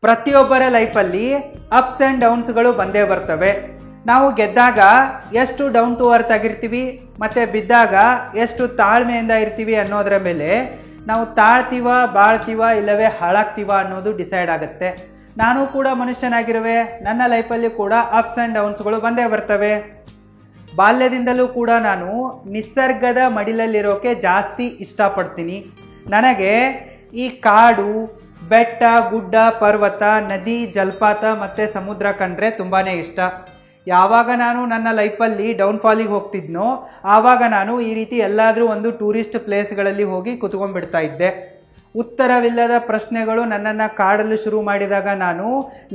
ಪ್ರತಿಯೊಬ್ಬರ ಲೈಫಲ್ಲಿ ups and ಡೌನ್ಸ್ಗಳು ಬಂದೇ ಬರ್ತವೆ. ನಾವು ಗೆದ್ದಾಗ ಎಷ್ಟು ಡೌನ್ ಟು ಅರ್ತ್ ಆಗಿರ್ತೀವಿ ಮತ್ತು ಬಿದ್ದಾಗ ಎಷ್ಟು ತಾಳ್ಮೆಯಿಂದ ಇರ್ತೀವಿ ಅನ್ನೋದರ ಮೇಲೆ ನಾವು ತಾಳ್ತೀವ, ಬಾಳ್ತೀವ, ಇಲ್ಲವೇ ಹಾಳಾಗ್ತೀವ ಅನ್ನೋದು ಡಿಸೈಡ್ ಆಗುತ್ತೆ. ನಾನು ಕೂಡ ಮನುಷ್ಯನಾಗಿರುವೆ, ನನ್ನ ಲೈಫಲ್ಲಿ ಕೂಡ ಅಪ್ಸ್ ಆ್ಯಂಡ್ ಡೌನ್ಸ್ಗಳು ಬಂದೇ ಬರ್ತವೆ. ಬಾಲ್ಯದಿಂದಲೂ ಕೂಡ ನಾನು ನಿಸರ್ಗದ ಮಡಿಲಲ್ಲಿರೋಕೆ ಜಾಸ್ತಿ ಇಷ್ಟಪಡ್ತೀನಿ. ನನಗೆ ಈ ಕಾಡು, ಬೆಟ್ಟ, ಗುಡ್ಡ, ಪರ್ವತ, ನದಿ, ಜಲಪಾತ ಮತ್ತು ಸಮುದ್ರ ಕಂಡ್ರೆ ತುಂಬಾ ಇಷ್ಟ. ಯಾವಾಗ ನಾನು ನನ್ನ ಲೈಫಲ್ಲಿ ಡೌನ್ಫಾಲಿಗೆ ಹೋಗ್ತಿದ್ನೋ ಆವಾಗ ನಾನು ಈ ರೀತಿ ಎಲ್ಲಾದರೂ ಒಂದು ಟೂರಿಸ್ಟ್ ಪ್ಲೇಸ್ಗಳಲ್ಲಿ ಹೋಗಿ ಕುತ್ಕೊಂಡ್ಬಿಡ್ತಾ ಇದ್ದೆ. ಉತ್ತರವಿಲ್ಲದ ಪ್ರಶ್ನೆಗಳು ನನ್ನನ್ನು ಕಾಡಲು ಶುರು ಮಾಡಿದಾಗ ನಾನು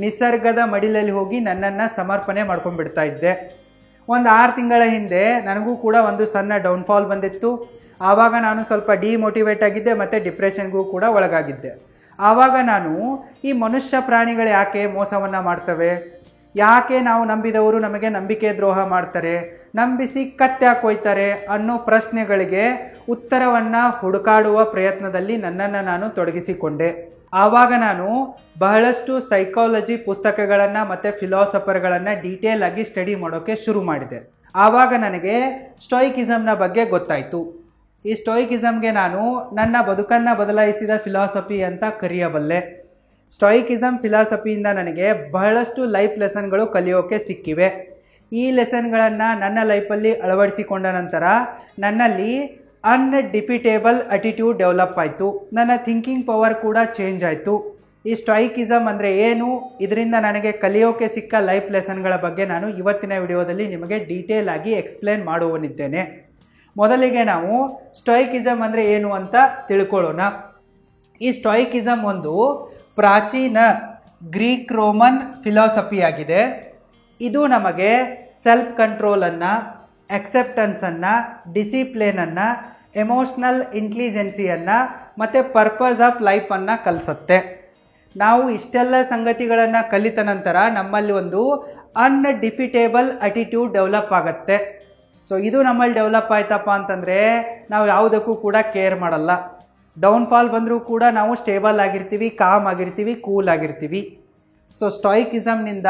ನಿಸರ್ಗದ ಮಡಿಲಲ್ಲಿ ಹೋಗಿ ನನ್ನನ್ನು ಸಮರ್ಪಣೆ ಮಾಡ್ಕೊಂಡ್ಬಿಡ್ತಾ ಇದ್ದೆ. ಒಂದು 6 ತಿಂಗಳ ಹಿಂದೆ ನನಗೂ ಕೂಡ ಒಂದು ಸಣ್ಣ ಡೌನ್ಫಾಲ್ ಬಂದಿತ್ತು. ಆವಾಗ ನಾನು ಸ್ವಲ್ಪ ಡಿಮೋಟಿವೇಟ್ ಆಗಿದ್ದೆ ಮತ್ತು ಡಿಪ್ರೆಷನ್ಗೂ ಕೂಡ ಒಳಗಾಗಿದ್ದೆ. ಆವಾಗ ನಾನು ಈ ಮನುಷ್ಯ ಪ್ರಾಣಿಗಳು ಯಾಕೆ ಮೋಸವನ್ನು ಮಾಡ್ತವೆ, ಯಾಕೆ ನಾವು ನಂಬಿದವರು ನಮಗೆ ನಂಬಿಕೆ ದ್ರೋಹ ಮಾಡ್ತಾರೆ, ನಂಬಿಸಿ ಕತ್ತ್ಯಾಕೆ ಹೋಯ್ತಾರೆ ಅನ್ನೋ ಪ್ರಶ್ನೆಗಳಿಗೆ ಉತ್ತರವನ್ನು ಹುಡುಕಾಡುವ ಪ್ರಯತ್ನದಲ್ಲಿ ನನ್ನನ್ನು ನಾನು ತೊಡಗಿಸಿಕೊಂಡೆ. ಆವಾಗ ನಾನು ಬಹಳಷ್ಟು ಸೈಕಾಲಜಿ ಪುಸ್ತಕಗಳನ್ನು ಮತ್ತು ಫಿಲಾಸಫರ್ಗಳನ್ನು ಡೀಟೇಲ್ ಆಗಿ ಸ್ಟಡಿ ಮಾಡೋಕ್ಕೆ ಶುರು ಮಾಡಿದೆ. ಆವಾಗ ನನಗೆ ಸ್ಟೋಯಿಕಿಸಮ್ನ ಬಗ್ಗೆ ಗೊತ್ತಾಯಿತು. ಈ ಸ್ಟೋಯಿಕಿಸಮ್ಗೆ ನಾನು ನನ್ನ ಬದುಕನ್ನು ಬದಲಾಯಿಸಿದ ಫಿಲಾಸಫಿ ಅಂತ ಕರೆಯಬಲ್ಲೆ. ಸ್ಟೋಯಿಕಿಸಮ್ ಫಿಲಾಸಫಿಯಿಂದ ನನಗೆ ಬಹಳಷ್ಟು ಲೈಫ್ ಲೆಸನ್ಗಳು ಕಲಿಯೋಕೆ ಸಿಕ್ಕಿವೆ. ಈ ಲೆಸನ್ಗಳನ್ನು ನನ್ನ ಲೈಫಲ್ಲಿ ಅಳವಡಿಸಿಕೊಂಡ ನಂತರ ನನ್ನಲ್ಲಿ ಅನ್ಡಿಫಿಟೇಬಲ್ ಅಟಿಟ್ಯೂಡ್ ಡೆವಲಪ್ ಆಯಿತು. ನನ್ನ ಥಿಂಕಿಂಗ್ ಪವರ್ ಕೂಡ ಚೇಂಜ್ ಆಯಿತು. ಈ ಸ್ಟೋಯಿಕಿಸಮ್ ಅಂದರೆ ಏನು, ಇದರಿಂದ ನನಗೆ ಕಲಿಯೋಕೆ ಸಿಕ್ಕ ಲೈಫ್ ಲೆಸನ್ಗಳ ಬಗ್ಗೆ ನಾನು ಇವತ್ತಿನ ವಿಡಿಯೋದಲ್ಲಿ ನಿಮಗೆ ಡೀಟೇಲ್ ಆಗಿ ಎಕ್ಸ್ಪ್ಲೇನ್ ಮಾಡುವನಿದ್ದೇನೆ. ಮೊದಲಿಗೆ ನಾವು ಸ್ಟೋಯಿಕಿಸಮ್ ಅಂದರೆ ಏನು ಅಂತ ತಿಳ್ಕೊಳ್ಳೋಣ. ಈ ಸ್ಟೋಯಿಕಿಸಮ್ ಒಂದು ಪ್ರಾಚೀನ ಗ್ರೀಕ್ ರೋಮನ್ ಫಿಲಾಸಫಿ ಆಗಿದೆ. ಇದು ನಮಗೆ ಸೆಲ್ಫ್ ಕಂಟ್ರೋಲನ್ನು, ಎಕ್ಸೆಪ್ಟೆನ್ಸನ್ನು, ಡಿಸಿಪ್ಲಿನನ್ನು, ಎಮೋಷ್ನಲ್ ಇಂಟೆಲಿಜೆನ್ಸಿಯನ್ನು ಮತ್ತು ಪರ್ಪಸ್ ಆಫ್ ಲೈಫನ್ನು ಕಲಿಸುತ್ತೆ. ನಾವು ಇಷ್ಟೆಲ್ಲ ಸಂಗತಿಗಳನ್ನು ಕಲಿತ ನಂತರ ನಮ್ಮಲ್ಲಿ ಒಂದು ಅನ್ಡಿಫಿಟೇಬಲ್ ಅಟಿಟ್ಯೂಡ್ ಡೆವಲಪ್ ಆಗುತ್ತೆ. ಸೊ ಇದು ನಮ್ಮಲ್ಲಿ ಡೆವಲಪ್ ಆಯ್ತಪ್ಪ ಅಂತಂದರೆ ನಾವು ಯಾವುದಕ್ಕೂ ಕೂಡ ಕೇರ್ ಮಾಡಲ್ಲ. ಡೌನ್ಫಾಲ್ ಬಂದರೂ ಕೂಡ ನಾವು ಸ್ಟೇಬಲ್ ಆಗಿರ್ತೀವಿ, ಕಾಮ್ ಆಗಿರ್ತೀವಿ, ಕೂಲ್ ಆಗಿರ್ತೀವಿ. ಸೊ ಸ್ಟೋಯಿಕಿಸಮ್ನಿಂದ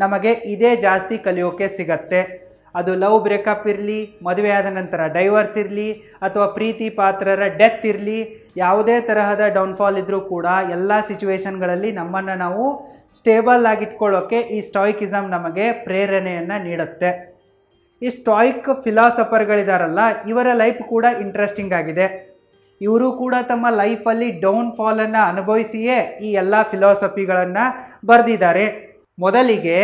ನಮಗೆ ಇದೇ ಜಾಸ್ತಿ ಕಲಿಯೋಕೆ ಸಿಗತ್ತೆ. ಅದು ಲವ್ ಬ್ರೇಕಪ್ ಇರಲಿ, ಮದುವೆ ಆದ ನಂತರ ಡೈವರ್ಸ್ ಇರಲಿ, ಅಥವಾ ಪ್ರೀತಿ ಪಾತ್ರರ ಡೆತ್ ಇರಲಿ, ಯಾವುದೇ ತರಹದ ಡೌನ್ಫಾಲ್ ಇದ್ದರೂ ಕೂಡ ಎಲ್ಲ ಸಿಚುವೇಶನ್ಗಳಲ್ಲಿ ನಮ್ಮನ್ನು ನಾವು ಸ್ಟೇಬಲ್ ಆಗಿಟ್ಕೊಳ್ಳೋಕ್ಕೆ ಈ ಸ್ಟೋಯಿಕಿಸಮ್ ನಮಗೆ ಪ್ರೇರಣೆಯನ್ನು ನೀಡುತ್ತೆ. ಈ ಸ್ಟೋಯಿಕ್ ಫಿಲಾಸಫರ್ಗಳಿದಾರಲ್ಲ, ಇವರ ಲೈಫ್ ಕೂಡ ಇಂಟ್ರೆಸ್ಟಿಂಗ್ ಆಗಿದೆ. ಇವರು ಕೂಡ ತಮ್ಮ ಲೈಫಲ್ಲಿ ಡೌನ್ಫಾಲನ್ನು ಅನುಭವಿಸಿಯೇ ಈ ಎಲ್ಲ ಫಿಲಾಸಫಿಗಳನ್ನು ಬರೆದಿದ್ದಾರೆ. ಮೊದಲಿಗೆ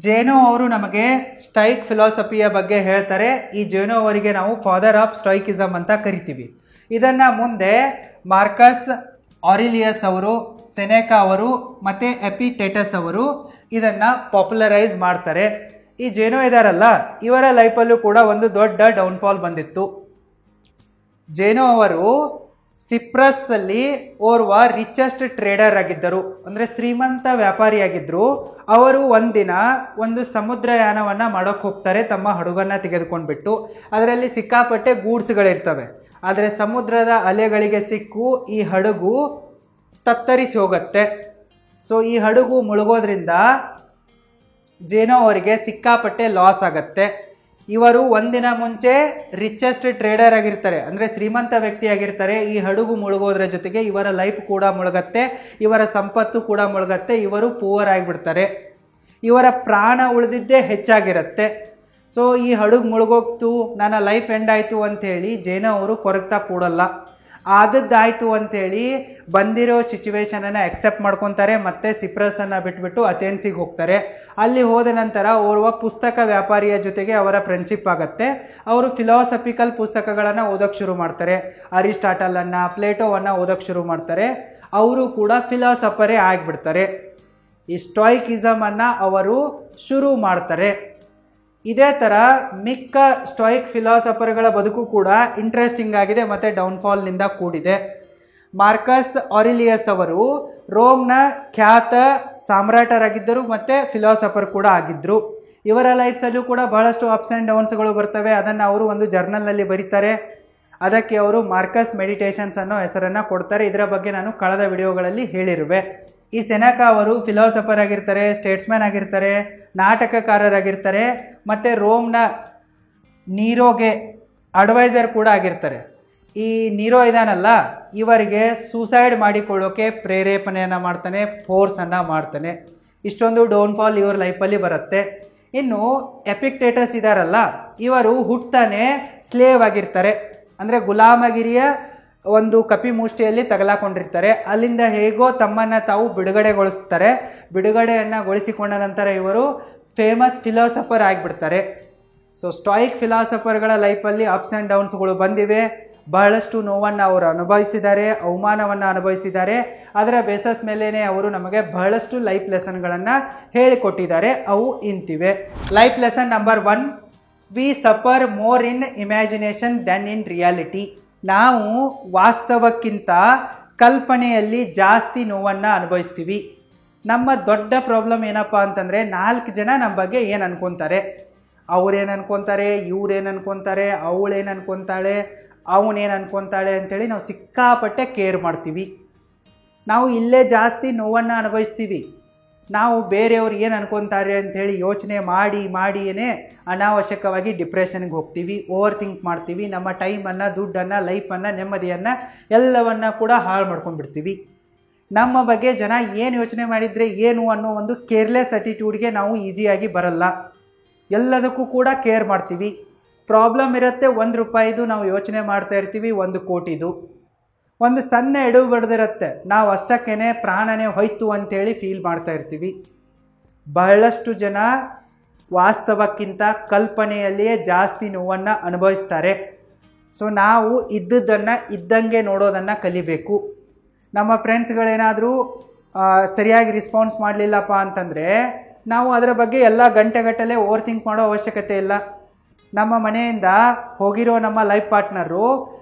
ಜೇನೋ ಅವರು ನಮಗೆ ಸ್ಟೋಯಿಕ್ ಫಿಲಾಸಫಿಯ ಬಗ್ಗೆ ಹೇಳ್ತಾರೆ. ಈ ಜೇನೋ ಅವರಿಗೆ ನಾವು ಫಾದರ್ ಆಫ್ ಸ್ಟೋಯಿಕಿಸಮ್ ಅಂತ ಕರಿತೀವಿ. ಇದನ್ನು ಮುಂದೆ ಮಾರ್ಕಸ್ ಆರಿಲಿಯಸ್ ಅವರು, ಸೆನೆಕಾ ಅವರು ಮತ್ತು ಎಪಿಟೇಟಸ್ ಅವರು ಇದನ್ನು ಪಾಪ್ಯುಲರೈಸ್ ಮಾಡ್ತಾರೆ. ಈ ಜೇನೋ ಇದಾರಲ್ಲ, ಇವರ ಲೈಫಲ್ಲೂ ಕೂಡ ಒಂದು ದೊಡ್ಡ ಡೌನ್ಫಾಲ್ ಬಂದಿತ್ತು. ಜೇನೋ ಅವರು ಸಿಪ್ರಸ್ ಅಲ್ಲಿ ಓರ್ವ ರಿಚೆಸ್ಟ್ ಟ್ರೇಡರ್ ಆಗಿದ್ದರು, ಅಂದರೆ ಶ್ರೀಮಂತ ವ್ಯಾಪಾರಿಯಾಗಿದ್ದರು. ಅವರು ಒಂದಿನ ಒಂದು ಸಮುದ್ರಯಾನವನ್ನು ಮಾಡೋಕ್ಕೆ ಹೋಗ್ತಾರೆ ತಮ್ಮ ಹಡಗನ್ನು ತೆಗೆದುಕೊಂಡ್ಬಿಟ್ಟು. ಅದರಲ್ಲಿ ಸಿಕ್ಕಾಪಟ್ಟೆ ಗೂಡ್ಸ್ಗಳಿರ್ತವೆ. ಆದರೆ ಸಮುದ್ರದ ಅಲೆಗಳಿಗೆ ಸಿಕ್ಕು ಈ ಹಡಗು ತತ್ತರಿಸಿ ಹೋಗುತ್ತೆ. ಸೊ ಈ ಹಡಗು ಮುಳುಗೋದ್ರಿಂದ ಜೇನೋ ಅವರಿಗೆ ಸಿಕ್ಕಾಪಟ್ಟೆ ಲಾಸ್ ಆಗುತ್ತೆ. ಇವರು ಒಂದಿನ ಮುಂಚೆ ರಿಚೆಸ್ಟ್ ಟ್ರೇಡರ್ ಆಗಿರ್ತಾರೆ, ಅಂದರೆ ಶ್ರೀಮಂತ ವ್ಯಕ್ತಿಯಾಗಿರ್ತಾರೆ. ಈ ಹಡಗು ಮುಳುಗೋದ್ರ ಜೊತೆಗೆ ಇವರ ಲೈಫ್ ಕೂಡ ಮುಳುಗತ್ತೆ, ಇವರ ಸಂಪತ್ತು ಕೂಡ ಮುಳುಗತ್ತೆ, ಇವರು ಪೂವರ್ ಆಗಿಬಿಡ್ತಾರೆ. ಇವರ ಪ್ರಾಣ ಉಳಿದಿದ್ದೇ ಹೆಚ್ಚಾಗಿರುತ್ತೆ. ಸೊ ಈ ಹಡಗು ಮುಳುಗೋಗ್ತು, ನನ್ನ ಲೈಫ್ ಎಂಡ್ ಆಯಿತು ಅಂಥೇಳಿ ಜೇನೋ ಅವರು ಕೊರಗ್ತಾ ಕೂಡಲ್ಲ. ಆದದ್ದಾಯಿತು ಅಂಥೇಳಿ ಬಂದಿರೋ ಸಿಚುವೇಶನನ್ನು ಎಕ್ಸೆಪ್ಟ್ ಮಾಡ್ಕೊತಾರೆ ಮತ್ತು ಸಿಪ್ರಸನ್ನು ಬಿಟ್ಬಿಟ್ಟು ಅಥೆನ್ಸಿಗೆ ಹೋಗ್ತಾರೆ. ಅಲ್ಲಿ ಹೋದ ನಂತರ ಓರ್ವ ಪುಸ್ತಕ ವ್ಯಾಪಾರಿಯ ಜೊತೆಗೆ ಅವರ ಫ್ರೆಂಡ್ಶಿಪ್ ಆಗುತ್ತೆ. ಅವರು ಫಿಲಾಸಫಿಕಲ್ ಪುಸ್ತಕಗಳನ್ನು ಓದೋಕ್ಕೆ ಶುರು ಮಾಡ್ತಾರೆ. ಅರಿಸ್ಟಾಟಲನ್ನು, ಪ್ಲೇಟೋವನ್ನು ಓದೋಕ್ಕೆ ಶುರು ಮಾಡ್ತಾರೆ. ಅವರು ಕೂಡ ಫಿಲಾಸಫರೇ ಆಗಿಬಿಡ್ತಾರೆ. ಈ ಸ್ಟೋಯಿಕಿಸಮನ್ನು ಅವರು ಶುರು ಮಾಡ್ತಾರೆ. ಇದೇ ಥರ ಮಿಕ್ಕ ಸ್ಟೋಯಿಕ್ ಫಿಲಾಸಫರ್ಗಳ ಬದುಕು ಕೂಡ ಇಂಟ್ರೆಸ್ಟಿಂಗ್ ಆಗಿದೆ ಮತ್ತು ಡೌನ್ಫಾಲ್ನಿಂದ ಕೂಡಿದೆ. ಮಾರ್ಕಸ್ ಆರಿಲಿಯಸ್ ಅವರು ರೋಮ್ನ ಖ್ಯಾತ ಸಾಮ್ರಾಟರಾಗಿದ್ದರು ಮತ್ತು ಫಿಲಾಸಫರ್ ಕೂಡ ಆಗಿದ್ದರು. ಇವರ ಲೈಫ್ಸಲ್ಲೂ ಕೂಡ ಬಹಳಷ್ಟು ಅಪ್ಸ್ ಆ್ಯಂಡ್ ಡೌನ್ಸ್ಗಳು ಬರ್ತವೆ. ಅದನ್ನು ಅವರು ಒಂದು ಜರ್ನಲ್ನಲ್ಲಿ ಬರೀತಾರೆ. ಅದಕ್ಕೆ ಅವರು ಮಾರ್ಕಸ್ ಮೆಡಿಟೇಷನ್ಸ್ ಅನ್ನೋ ಹೆಸರನ್ನು ಕೊಡ್ತಾರೆ. ಇದರ ಬಗ್ಗೆ ನಾನು ಕಳೆದ ವಿಡಿಯೋಗಳಲ್ಲಿ ಹೇಳಿರುವೆ. ಈ ಸೆನೆಕಾ ಅವರು ಫಿಲಾಸಫರ್ ಆಗಿರ್ತಾರೆ, ಸ್ಟೇಟ್ಸ್ಮ್ಯಾನ್ ಆಗಿರ್ತಾರೆ, ನಾಟಕಕಾರರಾಗಿರ್ತಾರೆ, ಮತ್ತು ರೋಮ್ನ ನೀರೋಗೆ ಅಡ್ವೈಸರ್ ಕೂಡ ಆಗಿರ್ತಾರೆ. ಈ ನೀರೋ ಇದಾನಲ್ಲ, ಇವರಿಗೆ ಸೂಸೈಡ್ ಮಾಡಿಕೊಳ್ಳೋಕೆ ಪ್ರೇರೇಪಣೆಯನ್ನು ಮಾಡ್ತಾನೆ, ಫೋರ್ಸನ್ನು ಮಾಡ್ತಾನೆ. ಇಷ್ಟೊಂದು ಡೌನ್ಫಾಲ್ ಇವ್ರ ಲೈಫಲ್ಲಿ ಬರುತ್ತೆ. ಇನ್ನು ಎಪಿಕ್ಟೇಟಸ್ ಇದಾರಲ್ಲ, ಇವರು ಹುಟ್ತಾನೆ ಸ್ಲೇವ್ ಆಗಿರ್ತಾರೆ, ಅಂದರೆ ಗುಲಾಮಗಿರಿಯ ಒಂದು ಕಪಿಮುಷ್ಟಿಯಲ್ಲಿ ತಗಲಾಕೊಂಡಿರ್ತಾರೆ. ಅಲ್ಲಿಂದ ಹೇಗೋ ತಮ್ಮನ್ನು ತಾವು ಬಿಡುಗಡೆಗೊಳಿಸ್ತಾರೆ. ಬಿಡುಗಡೆಯನ್ನು ಗೊಳಿಸಿಕೊಂಡ ನಂತರ ಇವರು ಫೇಮಸ್ ಫಿಲಾಸಫರ್ ಆಗಿಬಿಡ್ತಾರೆ. ಸೊ ಸ್ಟಾಯಿಕ್ ಫಿಲಾಸಫರ್ಗಳ ಲೈಫಲ್ಲಿ ಅಪ್ಸ್ ಆ್ಯಂಡ್ ಡೌನ್ಸ್ಗಳು ಬಂದಿವೆ. ಬಹಳಷ್ಟು ನೋವನ್ನು ಅವರು ಅನುಭವಿಸಿದ್ದಾರೆ, ಅವಮಾನವನ್ನು ಅನುಭವಿಸಿದ್ದಾರೆ. ಅದರ ಬೇಸಸ್ ಮೇಲೇ ಅವರು ನಮಗೆ ಬಹಳಷ್ಟು ಲೈಫ್ ಲೆಸನ್ಗಳನ್ನು ಹೇಳಿಕೊಟ್ಟಿದ್ದಾರೆ. ಅವು ಇಂತಿವೆ. Life lesson number 1, we suffer more in imagination than in reality. ನಾವು ವಾಸ್ತವಕ್ಕಿಂತ ಕಲ್ಪನೆಯಲ್ಲಿ ಜಾಸ್ತಿ ನೋವನ್ನು ಅನುಭವಿಸ್ತೀವಿ. ನಮ್ಮ ದೊಡ್ಡ ಪ್ರಾಬ್ಲಮ್ ಏನಪ್ಪ ಅಂತಂದರೆ, 4 ಜನ ನಮ್ಮ ಬಗ್ಗೆ ಏನು ಅನ್ಕೊತಾರೆ, ಅವ್ರೇನು ಅನ್ಕೊತಾರೆ, ಇವ್ರೇನು ಅನ್ಕೊತಾರೆ, ಅವಳೇನು ಅನ್ಕೊತಾಳೆ, ಅವನೇನು ಅನ್ಕೊತಾಳೆ ಅಂತೇಳಿ ನಾವು ಸಿಕ್ಕಾಪಟ್ಟೆ ಕೇರ್ ಮಾಡ್ತೀವಿ. ನಾವು ಇಲ್ಲೇ ಜಾಸ್ತಿ ನೋವನ್ನು ಅನುಭವಿಸ್ತೀವಿ. ನಾವು ಬೇರೆಯವ್ರು ಏನು ಅನ್ಕೊತಾರೆ ಅಂಥೇಳಿ ಯೋಚನೆ ಮಾಡಿಯೇ ಅನಾವಶ್ಯಕವಾಗಿ ಡಿಪ್ರೆಷನ್ಗೆ ಹೋಗ್ತೀವಿ, ಓವರ್ ಥಿಂಕ್ ಮಾಡ್ತೀವಿ. ನಮ್ಮ ಟೈಮನ್ನು, ದುಡ್ಡನ್ನು, ಲೈಫನ್ನು, ನೆಮ್ಮದಿಯನ್ನು ಎಲ್ಲವನ್ನು ಕೂಡ ಹಾಳು ಮಾಡ್ಕೊಂಡ್ಬಿಡ್ತೀವಿ. ನಮ್ಮ ಬಗ್ಗೆ ಜನ ಏನು ಯೋಚನೆ ಮಾಡಿದರೆ ಏನು ಅನ್ನೋ ಒಂದು ಕೇರ್ಲೆಸ್ ಅಟಿಟ್ಯೂಡ್ಗೆ ನಾವು ಈಸಿಯಾಗಿ ಬರಲ್ಲ. ಎಲ್ಲದಕ್ಕೂ ಕೂಡ ಕೇರ್ ಮಾಡ್ತೀವಿ. ಪ್ರಾಬ್ಲಮ್ ಇರುತ್ತೆ, ₹1 ನಾವು ಯೋಚನೆ ಮಾಡ್ತಾ ಇರ್ತೀವಿ, 1 ಕೋಟಿದು. ಒಂದು ಸಣ್ಣ ಎಡವು ಬಡ್ದಿರುತ್ತೆ, ನಾವು ಅಷ್ಟಕ್ಕೇ ಪ್ರಾಣನೇ ಹೋಯ್ತು ಅಂತೇಳಿ ಫೀಲ್ ಮಾಡ್ತಾ ಇರ್ತೀವಿ. ಬಹಳಷ್ಟು ಜನ ವಾಸ್ತವಕ್ಕಿಂತ ಕಲ್ಪನೆಯಲ್ಲಿಯೇ ಜಾಸ್ತಿ ನೋವನ್ನು ಅನುಭವಿಸ್ತಾರೆ. ಸೊ ನಾವು ಇದ್ದದ್ದನ್ನು ಇದ್ದಂಗೆ ನೋಡೋದನ್ನು ಕಲಿಬೇಕು. ನಮ್ಮ ಫ್ರೆಂಡ್ಸ್ಗಳೇನಾದರೂ ಸರಿಯಾಗಿ ರೆಸ್ಪಾನ್ಸ್ ಮಾಡಲಿಲ್ಲಪ್ಪ ಅಂತಂದರೆ ನಾವು ಅದರ ಬಗ್ಗೆ ಎಲ್ಲ ಗಂಟೆಗಟ್ಟಲೆ ಓವರ್ ಥಿಂಕ್ ಮಾಡೋ ಅವಶ್ಯಕತೆ ಇಲ್ಲ. ನಮ್ಮ ಮನೆಯಿಂದ ಹೋಗಿರೋ ನಮ್ಮ ಲೈಫ್ ಪಾರ್ಟ್ನರು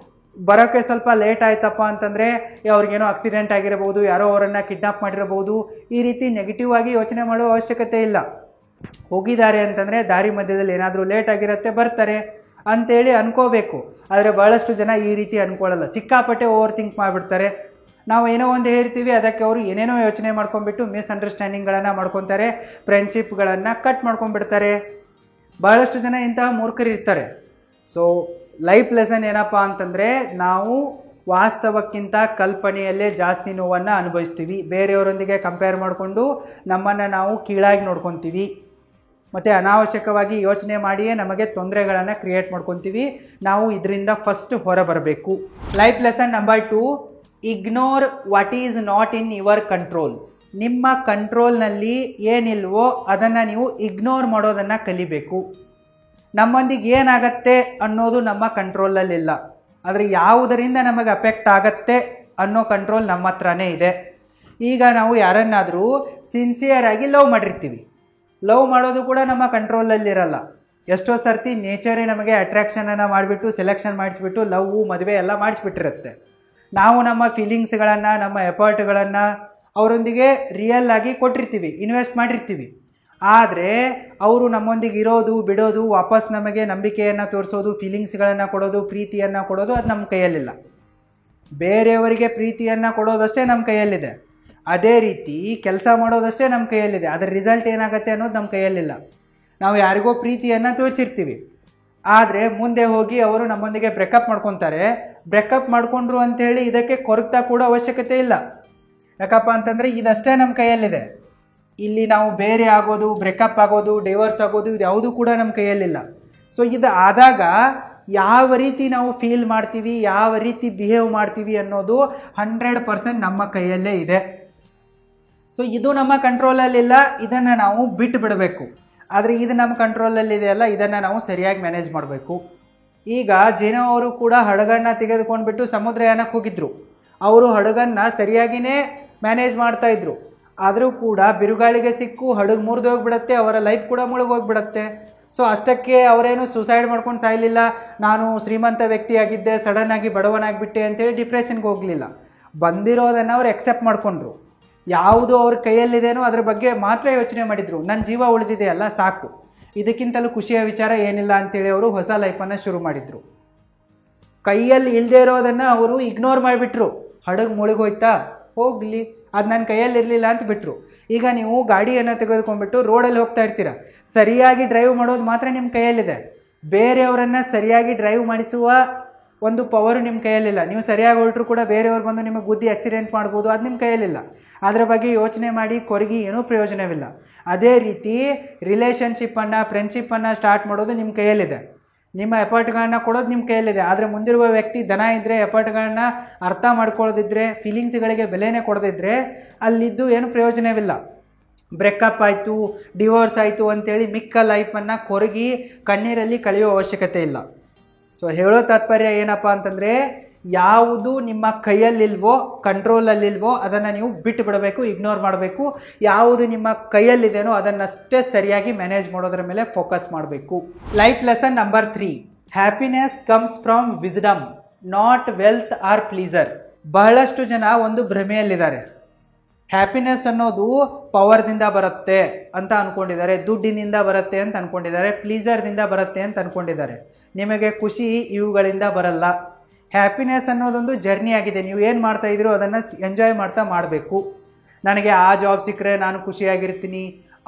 ಬರೋಕ್ಕೆ ಸ್ವಲ್ಪ ಲೇಟ್ ಆಯ್ತಪ್ಪ ಅಂತಂದರೆ ಅವ್ರಿಗೇನೋ ಆಕ್ಸಿಡೆಂಟ್ ಆಗಿರಬಹುದು, ಯಾರೋ ಅವರನ್ನು ಕಿಡ್ನಾಪ್ ಮಾಡಿರಬಹುದು, ಈ ರೀತಿ ನೆಗೆಟಿವ್ ಆಗಿ ಯೋಚನೆ ಮಾಡೋ ಅವಶ್ಯಕತೆ ಇಲ್ಲ. ಹೋಗಿದ್ದಾರೆ ಅಂತಂದರೆ ದಾರಿ ಮಧ್ಯದಲ್ಲಿ ಏನಾದರೂ ಲೇಟ್ ಆಗಿರುತ್ತೆ, ಬರ್ತಾರೆ ಅಂತೇಳಿ ಅನ್ಕೋಬೇಕು. ಆದರೆ ಭಾಳಷ್ಟು ಜನ ಈ ರೀತಿ ಅಂದ್ಕೊಳ್ಳಲ್ಲ, ಸಿಕ್ಕಾಪಟ್ಟೆ ಓವರ್ ಥಿಂಕ್ ಮಾಡಿಬಿಡ್ತಾರೆ. ನಾವು ಏನೋ ಒಂದು ಹೇಳ್ತೀವಿ, ಅದಕ್ಕೆ ಅವರು ಏನೇನೋ ಯೋಚನೆ ಮಾಡ್ಕೊಂಡ್ಬಿಟ್ಟು ಮಿಸ್ಅಂಡರ್ಸ್ಟ್ಯಾಂಡಿಂಗ್ಗಳನ್ನು ಮಾಡ್ಕೊತಾರೆ, ಫ್ರೆಂಡ್ಶಿಪ್ಗಳನ್ನು ಕಟ್ ಮಾಡ್ಕೊಂಡ್ಬಿಡ್ತಾರೆ. ಭಾಳಷ್ಟು ಜನ ಇಂತಹ ಮೂರ್ಖರು ಇರ್ತಾರೆ. ಸೊ ಲೈಫ್ ಲೆಸನ್ ಏನಪ್ಪ ಅಂತಂದರೆ, ನಾವು ವಾಸ್ತವಕ್ಕಿಂತ ಕಲ್ಪನೆಯಲ್ಲೇ ಜಾಸ್ತಿ ನೋವನ್ನು ಅನುಭವಿಸ್ತೀವಿ. ಬೇರೆಯವರೊಂದಿಗೆ ಕಂಪೇರ್ ಮಾಡಿಕೊಂಡು ನಮ್ಮನ್ನು ನಾವು ಕೀಳಾಗಿ ನೋಡ್ಕೊತೀವಿ. ಮತ್ತು ಅನಾವಶ್ಯಕವಾಗಿ ಯೋಚನೆ ಮಾಡಿಯೇ ನಮಗೆ ತೊಂದರೆಗಳನ್ನು ಕ್ರಿಯೇಟ್ ಮಾಡ್ಕೊತೀವಿ. ನಾವು ಇದರಿಂದ ಫಸ್ಟ್ ಹೊರಬರಬೇಕು. Life lesson number 2, ignore what is not in your control. ನಿಮ್ಮ ಕಂಟ್ರೋಲ್ನಲ್ಲಿ ಏನಿಲ್ವೋ ಅದನ್ನು ನೀವು ಇಗ್ನೋರ್ ಮಾಡೋದನ್ನು ಕಲಿಬೇಕು. ನಮ್ಮೊಂದಿಗೆ ಏನಾಗತ್ತೆ ಅನ್ನೋದು ನಮ್ಮ ಕಂಟ್ರೋಲಲ್ಲಿಲ್ಲ, ಆದರೆ ಯಾವುದರಿಂದ ನಮಗೆ ಅಫೆಕ್ಟ್ ಆಗತ್ತೆ ಅನ್ನೋ ಕಂಟ್ರೋಲ್ ನಮ್ಮ ಹತ್ರನೇ ಇದೆ. ಈಗ ನಾವು ಯಾರನ್ನಾದರೂ ಸಿನ್ಸಿಯರಾಗಿ ಲವ್ ಮಾಡಿರ್ತೀವಿ, ಲವ್ ಮಾಡೋದು ಕೂಡ ನಮ್ಮ ಕಂಟ್ರೋಲಲ್ಲಿರಲ್ಲ. ಎಷ್ಟೋ ಸರ್ತಿ ನೇಚರೇ ನಮಗೆ ಅಟ್ರಾಕ್ಷನನ್ನು ಮಾಡಿಬಿಟ್ಟು ಸೆಲೆಕ್ಷನ್ ಮಾಡಿಸ್ಬಿಟ್ಟು ಲವ್, ಮದುವೆ ಎಲ್ಲ ಮಾಡಿಸ್ಬಿಟ್ಟಿರುತ್ತೆ. ನಾವು ನಮ್ಮ ಫೀಲಿಂಗ್ಸ್ಗಳನ್ನು, ನಮ್ಮ ಎಫರ್ಟ್ಗಳನ್ನು ಅವರೊಂದಿಗೆ ರಿಯಲ್ ಆಗಿ ಕೊಟ್ಟಿರ್ತೀವಿ, ಇನ್ವೆಸ್ಟ್ ಮಾಡಿರ್ತೀವಿ. ಆದರೆ ಅವರು ನಮ್ಮೊಂದಿಗೆ ಇರೋದು ಬಿಡೋದು, ವಾಪಸ್ ನಮಗೆ ನಂಬಿಕೆಯನ್ನು ತೋರಿಸೋದು, ಫೀಲಿಂಗ್ಸ್ಗಳನ್ನು ಕೊಡೋದು, ಪ್ರೀತಿಯನ್ನು ಕೊಡೋದು ಅದು ನಮ್ಮ ಕೈಯಲ್ಲಿಲ್ಲ. ಬೇರೆಯವರಿಗೆ ಪ್ರೀತಿಯನ್ನು ಕೊಡೋದಷ್ಟೇ ನಮ್ಮ ಕೈಯಲ್ಲಿದೆ. ಅದೇ ರೀತಿ ಕೆಲಸ ಮಾಡೋದಷ್ಟೇ ನಮ್ಮ ಕೈಯಲ್ಲಿದೆ. ಅದರ ರಿಸಲ್ಟ್ ಏನಾಗುತ್ತೆ ಅನ್ನೋದು ನಮ್ಮ ಕೈಯಲ್ಲಿಲ್ಲ. ನಾವು ಯಾರಿಗೋ ಪ್ರೀತಿಯನ್ನು ತೋರಿಸಿರ್ತೀವಿ, ಆದರೆ ಮುಂದೆ ಹೋಗಿ ಅವರು ನಮ್ಮೊಂದಿಗೆ ಬ್ರೇಕಪ್ ಮಾಡ್ಕೊತಾರೆ. ಬ್ರೇಕಪ್ ಮಾಡಿಕೊಂಡ್ರು ಅಂಥೇಳಿ ಇದಕ್ಕೆ ಕೊರಗ್ತಾ ಕೂಡ ಅವಶ್ಯಕತೆ ಇಲ್ಲ. ಯಾಕಪ್ಪ ಅಂತಂದರೆ ಇದಷ್ಟೇ ನಮ್ಮ ಕೈಯಲ್ಲಿದೆ. ಇಲ್ಲಿ ನಾವು ಬೇರೆ ಆಗೋದು, ಬ್ರೇಕಪ್ ಆಗೋದು, ಡೈವರ್ಸ್ ಆಗೋದು ಇದು ಯಾವುದೂ ಕೂಡ ನಮ್ಮ ಕೈಯಲ್ಲಿಲ್ಲ. ಸೊ ಇದು ಆದಾಗ ಯಾವ ರೀತಿ ನಾವು ಫೀಲ್ ಮಾಡ್ತೀವಿ, ಯಾವ ರೀತಿ ಬಿಹೇವ್ ಮಾಡ್ತೀವಿ ಅನ್ನೋದು 100% ನಮ್ಮ ಕೈಯಲ್ಲೇ ಇದೆ. ಸೊ ಇದು ನಮ್ಮ ಕಂಟ್ರೋಲಲ್ಲಿಲ್ಲ, ಇದನ್ನು ನಾವು ಬಿಟ್ಟು ಬಿಡಬೇಕು. ಆದರೆ ಇದು ನಮ್ಮ ಕಂಟ್ರೋಲಲ್ಲಿದೆಯಲ್ಲ, ಇದನ್ನು ನಾವು ಸರಿಯಾಗಿ ಮ್ಯಾನೇಜ್ ಮಾಡಬೇಕು. ಈಗ ಜೇನೋ ಅವರು ಕೂಡ ಹಡಗನ್ನು ತೆಗೆದುಕೊಂಡ್ಬಿಟ್ಟು ಸಮುದ್ರಯಾನಕ್ಕೆ ಹೋಗಿದ್ರು. ಅವರು ಹಡಗನ್ನು ಸರಿಯಾಗಿಯೇ ಮ್ಯಾನೇಜ್ ಮಾಡ್ತಾಯಿದ್ರು. ಆದರೂ ಕೂಡ ಬಿರುಗಾಳಿಗೆ ಸಿಕ್ಕು ಹಡಗು ಮುರಿದು ಹೋಗಿಬಿಡತ್ತೆ, ಅವರ ಲೈಫ್ ಕೂಡ ಮುಳುಗೋಗ್ಬಿಡತ್ತೆ. ಸೊ ಅಷ್ಟಕ್ಕೆ ಅವರೇನು ಸೂಸೈಡ್ ಮಾಡ್ಕೊಂಡು ಸಾಯಲಿಲ್ಲ, ನಾನು ಶ್ರೀಮಂತ ವ್ಯಕ್ತಿಯಾಗಿದ್ದೆ ಸಡನ್ನಾಗಿ ಬಡವನಾಗಿಬಿಟ್ಟೆ ಅಂತೇಳಿ ಡಿಪ್ರೆಷನ್ಗೆ ಹೋಗಲಿಲ್ಲ. ಬಂದಿರೋದನ್ನು ಅವ್ರು ಎಕ್ಸೆಪ್ಟ್ ಮಾಡಿಕೊಂಡ್ರು. ಯಾವುದು ಅವ್ರ ಕೈಯಲ್ಲಿದೇನೋ ಅದ್ರ ಬಗ್ಗೆ ಮಾತ್ರ ಯೋಚನೆ ಮಾಡಿದರು. ನನ್ನ ಜೀವ ಉಳಿದಿದೆಯಲ್ಲ ಸಾಕು, ಇದಕ್ಕಿಂತಲೂ ಖುಷಿಯ ವಿಚಾರ ಏನಿಲ್ಲ ಅಂತೇಳಿ ಅವರು ಹೊಸ ಲೈಫನ್ನು ಶುರು ಮಾಡಿದರು. ಕೈಯಲ್ಲಿ ಇಲ್ಲದೆ ಇರೋದನ್ನು ಅವರು ಇಗ್ನೋರ್ ಮಾಡಿಬಿಟ್ರು. ಹಡಗು ಮುಳುಗೋಯ್ತಾ, ಹೋಗಲಿ ಅದು ನನ್ನ ಕೈಯಲ್ಲಿ ಇರಲಿಲ್ಲ ಅಂತ ಬಿಟ್ಟರು. ಈಗ ನೀವು ಗಾಡಿಯನ್ನು ತೆಗೆದುಕೊಂಡ್ಬಿಟ್ಟು ರೋಡಲ್ಲಿ ಹೋಗ್ತಾ ಇರ್ತೀರ, ಸರಿಯಾಗಿ ಡ್ರೈವ್ ಮಾಡೋದು ಮಾತ್ರ ನಿಮ್ಮ ಕೈಯಲ್ಲಿದೆ. ಬೇರೆಯವರನ್ನು ಸರಿಯಾಗಿ ಡ್ರೈವ್ ಮಾಡಿಸುವ ಒಂದು ಪವರು ನಿಮ್ಮ ಕೈಯಲ್ಲಿಲ್ಲ. ನೀವು ಸರಿಯಾಗಿ ಹೊರಟರು ಕೂಡ ಬೇರೆಯವ್ರು ಬಂದು ನಿಮಗೆ ಗುದ್ದಿ ಆಕ್ಸಿಡೆಂಟ್ ಮಾಡ್ಬೋದು, ಅದು ನಿಮ್ಮ ಕೈಯಲ್ಲಿಲ್ಲ. ಅದರ ಬಗ್ಗೆ ಯೋಚನೆ ಮಾಡಿ ಕೊರಗಿ ಏನೂ ಪ್ರಯೋಜನವಿಲ್ಲ. ಅದೇ ರೀತಿ ರಿಲೇಷನ್ಶಿಪ್ಪನ್ನು ಫ್ರೆಂಡ್ಶಿಪ್ಪನ್ನು ಸ್ಟಾರ್ಟ್ ಮಾಡೋದು ನಿಮ್ಮ ಕೈಯಲ್ಲಿದೆ. ನಿಮ್ಮ ಎಫರ್ಟ್ಗಳನ್ನ ಕೊಡೋದು ನಿಮ್ಮ ಕೈಯಲ್ಲಿದೆ. ಆದರೆ ಮುಂದಿರುವ ವ್ಯಕ್ತಿ ದನ ಇದ್ದರೆ, ಎಫರ್ಟ್ಗಳನ್ನ ಅರ್ಥ ಮಾಡ್ಕೊಳ್ಳೋದಿದ್ರೆ, ಫೀಲಿಂಗ್ಸ್ಗಳಿಗೆ ಬೆಲೆನೇ ಕೊಡದಿದ್ದರೆ ಅಲ್ಲಿದ್ದು ಏನು ಪ್ರಯೋಜನವಿಲ್ಲ. ಬ್ರೇಕಪ್ ಆಯಿತು, ಡಿವೋರ್ಸ್ ಆಯಿತು ಅಂತೇಳಿ ಮಿಕ್ಕ ಲೈಫನ್ನು ಕೊರಗಿ ಕಣ್ಣೀರಲ್ಲಿ ಕಳೆಯೋ ಅವಶ್ಯಕತೆ ಇಲ್ಲ. ಸೊ ಹೇಳೋ ತಾತ್ಪರ್ಯ ಏನಪ್ಪ ಅಂತಂದರೆ, ಯಾವುದು ನಿಮ್ಮ ಕೈಯಲ್ಲಿಲ್ವೋ, ಕಂಟ್ರೋಲಲ್ಲಿಲ್ವೋ ಅದನ್ನು ನೀವು ಬಿಟ್ಟು ಬಿಡಬೇಕು, ಇಗ್ನೋರ್ ಮಾಡಬೇಕು. ಯಾವುದು ನಿಮ್ಮ ಕೈಯಲ್ಲಿದೆಯೋ ಅದನ್ನಷ್ಟೇ ಸರಿಯಾಗಿ ಮ್ಯಾನೇಜ್ ಮಾಡೋದ್ರ ಮೇಲೆ ಫೋಕಸ್ ಮಾಡಬೇಕು. Life lesson number 3, happiness comes from wisdom, not wealth R pleaser. ಬಹಳಷ್ಟು ಜನ ಒಂದು ಭ್ರಮೆಯಲ್ಲಿದ್ದಾರೆ. ಹ್ಯಾಪಿನೆಸ್ ಅನ್ನೋದು ಪವರ್ದಿಂದ ಬರುತ್ತೆ ಅಂತ ಅಂದ್ಕೊಂಡಿದ್ದಾರೆ, ದುಡ್ಡಿನಿಂದ ಬರುತ್ತೆ ಅಂತ ಅಂದ್ಕೊಂಡಿದ್ದಾರೆ, ಪ್ಲೀಸರ್ದಿಂದ ಬರುತ್ತೆ ಅಂತ ಅಂದ್ಕೊಂಡಿದ್ದಾರೆ. ನಿಮಗೆ ಖುಷಿ ಇವುಗಳಿಂದ ಬರಲ್ಲ. ಹ್ಯಾಪಿನೆಸ್ ಅನ್ನೋದೊಂದು ಜರ್ನಿ ಆಗಿದೆ. ನೀವು ಏನು ಮಾಡ್ತಾ ಇದ್ದೀರೋ ಅದನ್ನು ಎಂಜಾಯ್ ಮಾಡ್ತಾ ಮಾಡಬೇಕು. ನನಗೆ ಆ ಜಾಬ್ ಸಿಕ್ಕರೆ ನಾನು ಖುಷಿಯಾಗಿರ್ತೀನಿ,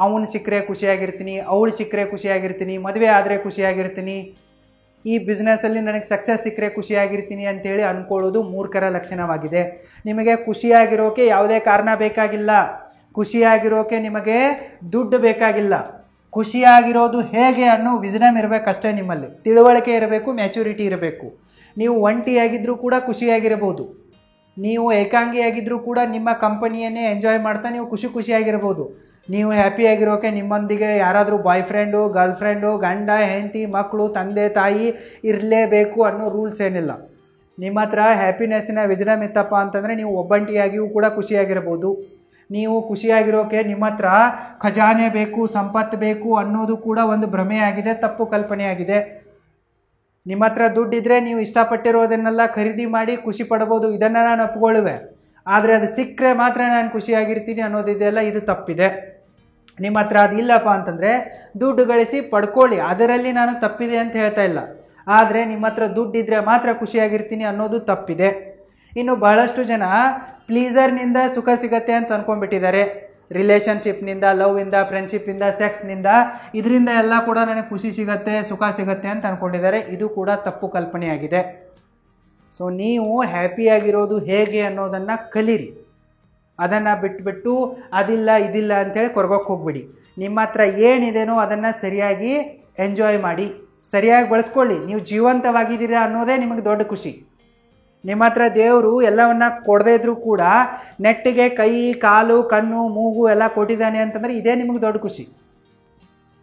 ಅವನು ಸಿಕ್ಕರೆ ಖುಷಿಯಾಗಿರ್ತೀನಿ, ಅವಳು ಸಿಕ್ಕರೆ ಖುಷಿಯಾಗಿರ್ತೀನಿ, ಮದುವೆ ಆದರೆ ಖುಷಿಯಾಗಿರ್ತೀನಿ, ಈ ಬಿಸ್ನೆಸ್ಸಲ್ಲಿ ನನಗೆ ಸಕ್ಸಸ್ ಸಿಕ್ಕರೆ ಖುಷಿಯಾಗಿರ್ತೀನಿ ಅಂತೇಳಿ ಅಂದ್ಕೊಳ್ಳೋದು ಮೂರ್ಖರ ಲಕ್ಷಣವಾಗಿದೆ. ನಿಮಗೆ ಖುಷಿಯಾಗಿರೋಕೆ ಯಾವುದೇ ಕಾರಣ ಬೇಕಾಗಿಲ್ಲ. ಖುಷಿಯಾಗಿರೋಕೆ ನಿಮಗೆ ದುಡ್ಡು ಬೇಕಾಗಿಲ್ಲ. ಖುಷಿಯಾಗಿರೋದು ಹೇಗೆ ಅನ್ನೋ ವಿಸ್ಡಮ್ ಇರಬೇಕಷ್ಟೇ. ನಿಮ್ಮಲ್ಲಿ ತಿಳುವಳಿಕೆ ಇರಬೇಕು, ಮ್ಯಾಚುರಿಟಿ ಇರಬೇಕು. ನೀವು ಒಂಟಿಯಾಗಿದ್ದರೂ ಕೂಡ ಖುಷಿಯಾಗಿರಬಹುದು. ನೀವು ಏಕಾಂಗಿಯಾಗಿದ್ದರೂ ಕೂಡ ನಿಮ್ಮ ಕಂಪನಿಯನ್ನೇ ಎಂಜಾಯ್ ಮಾಡ್ತಾ ನೀವು ಖುಷಿಯಾಗಿರ್ಬೋದು. ನೀವು ಹ್ಯಾಪಿಯಾಗಿರೋಕೆ ನಿಮ್ಮೊಂದಿಗೆ ಯಾರಾದರೂ ಬಾಯ್ ಫ್ರೆಂಡು, ಗರ್ಲ್ ಫ್ರೆಂಡು, ಗಂಡ ಹೆಂಡತಿ, ಮಕ್ಕಳು, ತಂದೆ ತಾಯಿ ಇರಲೇಬೇಕು ಅನ್ನೋ ರೂಲ್ಸ್ ಏನಿಲ್ಲ. ನಿಮ್ಮ ಹತ್ರ ಹ್ಯಾಪಿನೆಸ್ಸಿನ ವಿಸ್ಡಮ್ ಇತ್ತಪ್ಪ ಅಂತಂದರೆ ನೀವು ಒಬ್ಬಂಟಿಯಾಗಿಯೂ ಕೂಡ ಖುಷಿಯಾಗಿರ್ಬೋದು. ನೀವು ಖುಷಿಯಾಗಿರೋಕೆ ನಿಮ್ಮ ಹತ್ರ ಖಜಾನೆ ಬೇಕು, ಸಂಪತ್ತು ಬೇಕು ಅನ್ನೋದು ಕೂಡ ಒಂದು ಭ್ರಮೆಯಾಗಿದೆ, ತಪ್ಪು ಕಲ್ಪನೆಯಾಗಿದೆ. ನಿಮ್ಮ ಹತ್ರ ದುಡ್ಡಿದ್ರೆ ನೀವು ಇಷ್ಟಪಟ್ಟಿರೋದನ್ನೆಲ್ಲ ಖರೀದಿ ಮಾಡಿ ಖುಷಿ ಪಡ್ಬೋದು, ಇದನ್ನು ನಾನು ಒಪ್ಕೊಳ್ಳುವೆ. ಆದರೆ ಅದು ಸಿಕ್ಕರೆ ಮಾತ್ರ ನಾನು ಖುಷಿಯಾಗಿರ್ತೀನಿ ಅನ್ನೋದಿದೆಯಲ್ಲ, ಇದು ತಪ್ಪಿದೆ. ನಿಮ್ಮ ಹತ್ರ ಅದು ಇಲ್ಲಪ್ಪ ಅಂತಂದರೆ ದುಡ್ಡು ಗಳಿಸಿ ಪಡ್ಕೊಳ್ಳಿ, ಅದರಲ್ಲಿ ನಾನು ತಪ್ಪಿದೆ ಅಂತ ಹೇಳ್ತಾ ಇಲ್ಲ. ಆದರೆ ನಿಮ್ಮ ಹತ್ರ ದುಡ್ಡಿದ್ರೆ ಮಾತ್ರ ಖುಷಿಯಾಗಿರ್ತೀನಿ ಅನ್ನೋದು ತಪ್ಪಿದೆ. ಇನ್ನು ಬಹಳಷ್ಟು ಜನ ಪ್ಲೀಸರ್ನಿಂದ ಸುಖ ಸಿಗತ್ತೆ ಅಂತ ಅಂದ್ಕೊಂಡ್ಬಿಟ್ಟಿದ್ದಾರೆ. ರಿಲೇಷನ್ಶಿಪ್ನಿಂದ, ಲವ್ವಿಂದ, ಫ್ರೆಂಡ್ಶಿಪ್ಪಿಂದ, ಸೆಕ್ಸ್ನಿಂದ, ಇದರಿಂದ ಎಲ್ಲ ಕೂಡ ನನಗೆ ಖುಷಿ ಸಿಗತ್ತೆ, ಸುಖ ಸಿಗತ್ತೆ ಅಂತ ಅಂದ್ಕೊಂಡಿದ್ದಾರೆ. ಇದು ಕೂಡ ತಪ್ಪು ಕಲ್ಪನೆಯಾಗಿದೆ. ಸೊ ನೀವು ಹ್ಯಾಪಿಯಾಗಿರೋದು ಹೇಗೆ ಅನ್ನೋದನ್ನು ಕಲೀರಿ. ಅದನ್ನು ಬಿಟ್ಬಿಟ್ಟು ಅದಿಲ್ಲ ಇದಿಲ್ಲ ಅಂತೇಳಿ ಕೊರಗೋಕ್ಕೆ ಹೋಗ್ಬಿಡಿ. ನಿಮ್ಮ ಹತ್ರ ಏನಿದೆನೋ ಅದನ್ನು ಸರಿಯಾಗಿ ಎಂಜಾಯ್ ಮಾಡಿ, ಸರಿಯಾಗಿ ಬಳಸ್ಕೊಳ್ಳಿ. ನೀವು ಜೀವಂತವಾಗಿದ್ದೀರಾ ಅನ್ನೋದೇ ನಿಮಗೆ ದೊಡ್ಡ ಖುಷಿ. ನಿಮ್ಮ ಹತ್ರ ದೇವರು ಎಲ್ಲವನ್ನ ಕೊಡದೇ ಇದ್ರೂ ಕೂಡ ನೆಟ್ಟಿಗೆ ಕೈ, ಕಾಲು, ಕಣ್ಣು, ಮೂಗು ಎಲ್ಲ ಕೊಟ್ಟಿದ್ದಾನೆ ಅಂತಂದರೆ ಇದೇ ನಿಮಗೆ ದೊಡ್ಡ ಖುಷಿ.